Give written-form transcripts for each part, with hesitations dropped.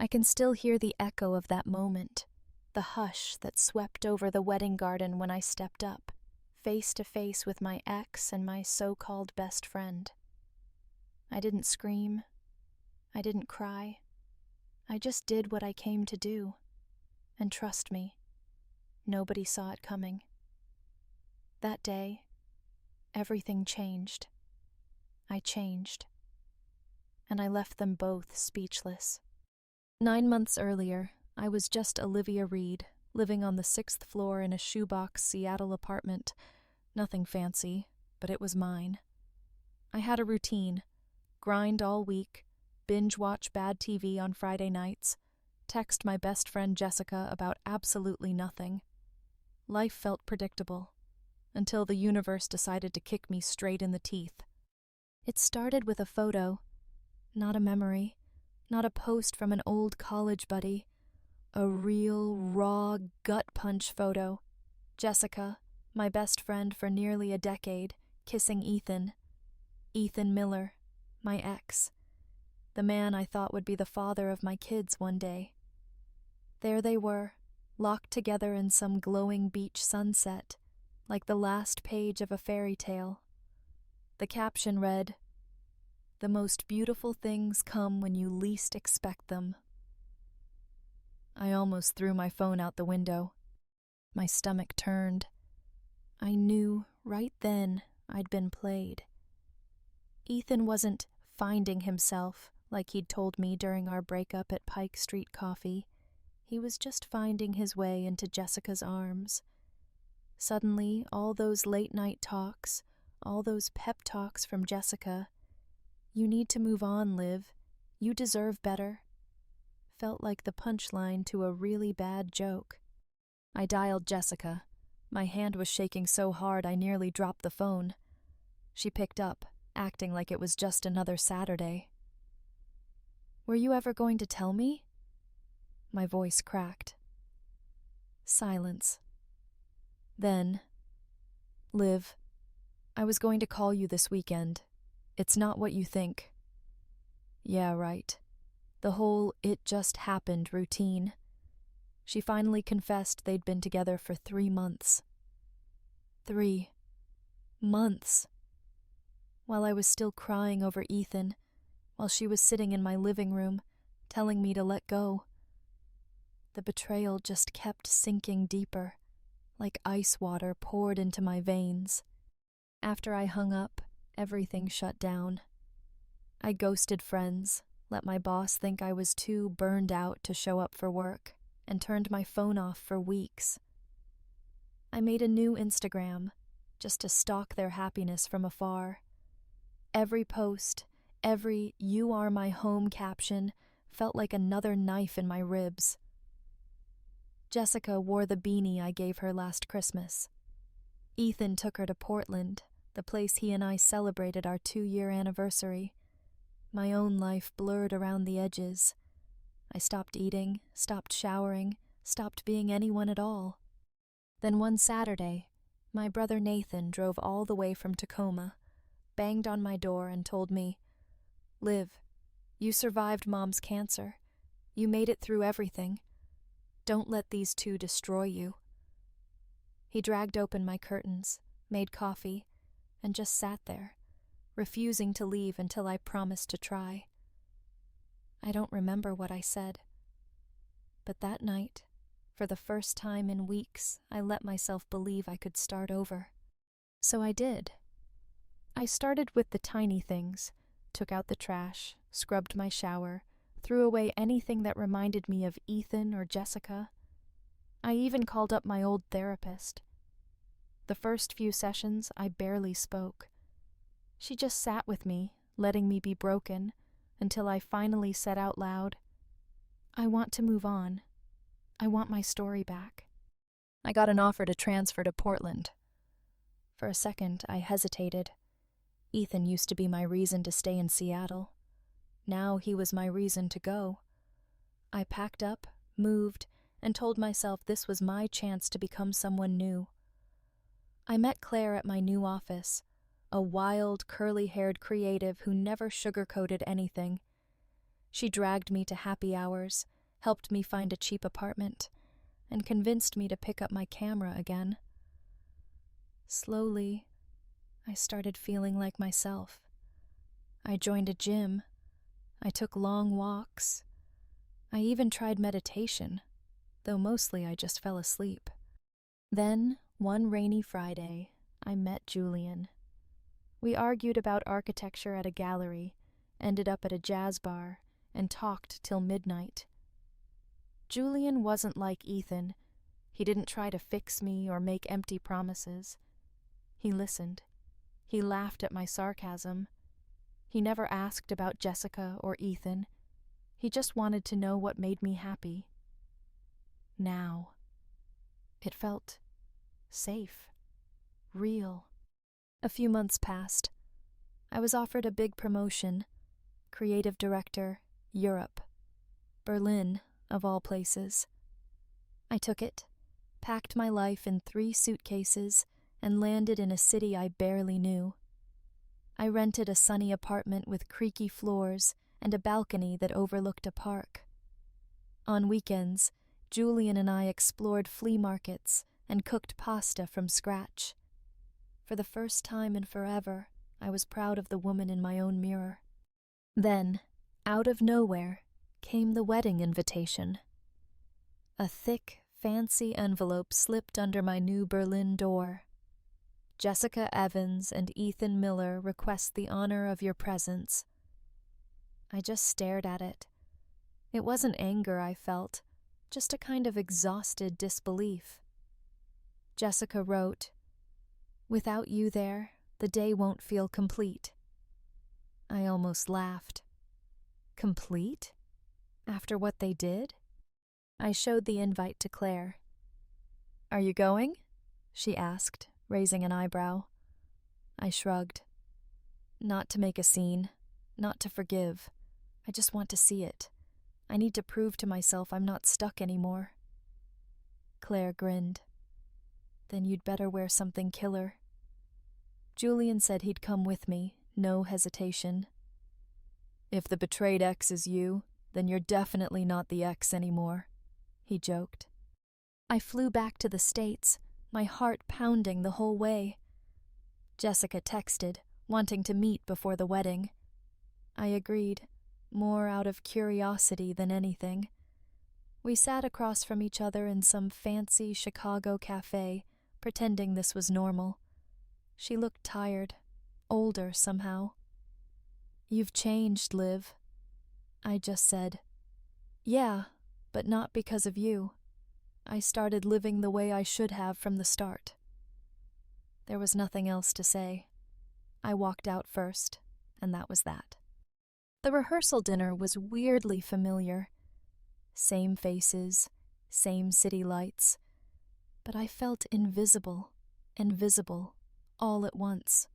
I can still hear the echo of that moment, the hush that swept over the wedding garden when I stepped up, face to face with my ex and my so-called best friend. I didn't scream. I didn't cry. I just did what I came to do. And trust me, nobody saw it coming. That day, everything changed. I changed. And I left them both speechless. 9 months earlier, I was just Olivia Reed, living on the 6th floor in a shoebox Seattle apartment. Nothing fancy, but it was mine. I had a routine: grind all week, binge-watch bad TV on Friday nights, text my best friend Jessica about absolutely nothing. Life felt predictable, until the universe decided to kick me straight in the teeth. It started with a photo, not a memory, not a post from an old college buddy. A real, raw, gut-punch photo. Jessica, my best friend for nearly a decade, kissing Ethan. Ethan Miller, my ex. The man I thought would be the father of my kids one day. There they were, locked together in some glowing beach sunset, like the last page of a fairy tale. The caption read, "The most beautiful things come when you least expect them." I almost threw my phone out the window. My stomach turned. I knew right then I'd been played. Ethan wasn't finding himself like he'd told me during our breakup at Pike Street Coffee. He was just finding his way into Jessica's arms. Suddenly, all those late-night talks, all those pep talks from Jessica, "You need to move on, Liv. You deserve better," felt like the punchline to a really bad joke. I dialed Jessica. My hand was shaking so hard I nearly dropped the phone. She picked up, acting like it was just another Saturday. "Were you ever going to tell me?" My voice cracked. Silence. Then, "Liv, I was going to call you this weekend. It's not what you think." Yeah, right. The whole "it just happened" routine. She finally confessed they'd been together for 3 months. 3 months. While I was still crying over Ethan, while she was sitting in my living room, telling me to let go. The betrayal just kept sinking deeper, like ice water poured into my veins. After I hung up, everything shut down. I ghosted friends, let my boss think I was too burned out to show up for work, and turned my phone off for weeks. I made a new Instagram, just to stalk their happiness from afar. Every post, every "you are my home" caption felt like another knife in my ribs. Jessica wore the beanie I gave her last Christmas. Ethan took her to Portland, the place he and I celebrated our 2-year anniversary. My own life blurred around the edges. I stopped eating, stopped showering, stopped being anyone at all. Then one Saturday, my brother Nathan drove all the way from Tacoma, banged on my door and told me, "Liv, you survived Mom's cancer. You made it through everything. Don't let these two destroy you." He dragged open my curtains, made coffee, and just sat there, refusing to leave until I promised to try. I don't remember what I said. But that night, for the first time in weeks, I let myself believe I could start over. So I did. I started with the tiny things, took out the trash, scrubbed my shower, threw away anything that reminded me of Ethan or Jessica. I even called up my old therapist. The first few sessions, I barely spoke. She just sat with me, letting me be broken, until I finally said out loud, "I want to move on. I want my story back." I got an offer to transfer to Portland. For a second, I hesitated. Ethan used to be my reason to stay in Seattle. Now he was my reason to go. I packed up, moved, and told myself this was my chance to become someone new. I met Claire at my new office, a wild, curly-haired creative who never sugarcoated anything. She dragged me to happy hours, helped me find a cheap apartment, and convinced me to pick up my camera again. Slowly, I started feeling like myself. I joined a gym. I took long walks. I even tried meditation, though mostly I just fell asleep. Then, one rainy Friday, I met Julian. We argued about architecture at a gallery, ended up at a jazz bar, and talked till midnight. Julian wasn't like Ethan. He didn't try to fix me or make empty promises. He listened. He laughed at my sarcasm. He never asked about Jessica or Ethan. He just wanted to know what made me happy. Now. It felt safe, real. A few months passed. I was offered a big promotion. Creative director, Europe. Berlin, of all places. I took it, packed my life in 3 suitcases, and landed in a city I barely knew. I rented a sunny apartment with creaky floors and a balcony that overlooked a park. On weekends, Julian and I explored flea markets and cooked pasta from scratch. For the first time in forever, I was proud of the woman in my own mirror. Then, out of nowhere, came the wedding invitation. A thick, fancy envelope slipped under my new Berlin door. Jessica Evans and Ethan Miller request the honor of your presence. I just stared at it. It wasn't anger I felt, just a kind of exhausted disbelief. Jessica wrote, "Without you there, the day won't feel complete." I almost laughed. Complete? After what they did? I showed the invite to Claire. "Are you going?" she asked, raising an eyebrow. I shrugged. Not to make a scene, not to forgive. I just want to see it. I need to prove to myself I'm not stuck anymore. Claire grinned. "Then you'd better wear something killer." Julian said he'd come with me, no hesitation. "If the betrayed ex is you, then you're definitely not the ex anymore," he joked. I flew back to the States, my heart pounding the whole way. Jessica texted, wanting to meet before the wedding. I agreed, more out of curiosity than anything. We sat across from each other in some fancy Chicago cafe, pretending this was normal. She looked tired, older somehow. "You've changed, Liv." I just said, "Yeah, but not because of you. I started living the way I should have from the start." There was nothing else to say. I walked out first, and that was that. The rehearsal dinner was weirdly familiar. Same faces, same city lights, but I felt invisible and visible all at once.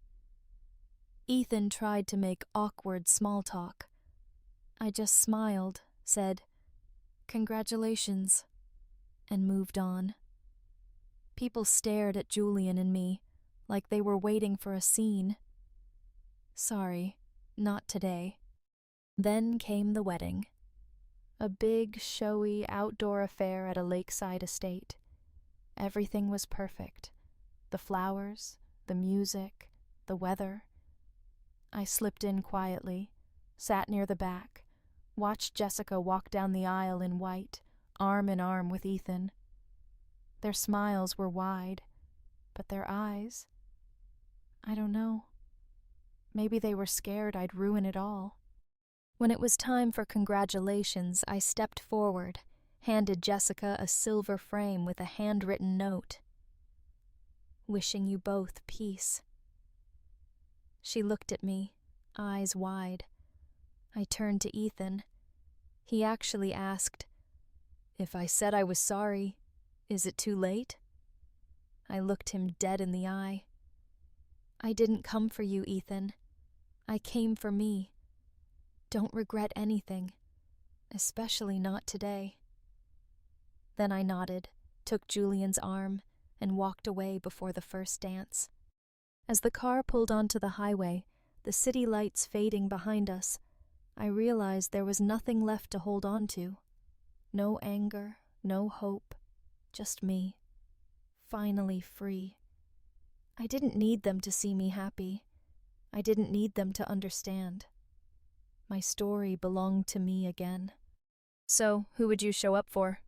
Ethan tried to make awkward small talk. I just smiled, said, "Congratulations," and moved on. People stared at Julian and me, like they were waiting for a scene. Sorry, not today. Then came the wedding. A big, showy, outdoor affair at a lakeside estate. Everything was perfect. The flowers, the music, the weather. I slipped in quietly, sat near the back, watched Jessica walk down the aisle in white, arm in arm with Ethan. Their smiles were wide, but their eyes, I don't know. Maybe they were scared I'd ruin it all. When it was time for congratulations, I stepped forward, handed Jessica a silver frame with a handwritten note. "Wishing you both peace." She looked at me, eyes wide. I turned to Ethan. He actually asked, "If I said I was sorry, is it too late?" I looked him dead in the eye. "I didn't come for you, Ethan. I came for me. Don't regret anything, especially not today." Then I nodded, took Julian's arm, and walked away before the first dance. As the car pulled onto the highway, the city lights fading behind us, I realized there was nothing left to hold on to. No anger, no hope, just me. Finally free. I didn't need them to see me happy. I didn't need them to understand. My story belonged to me again. So, who would you show up for?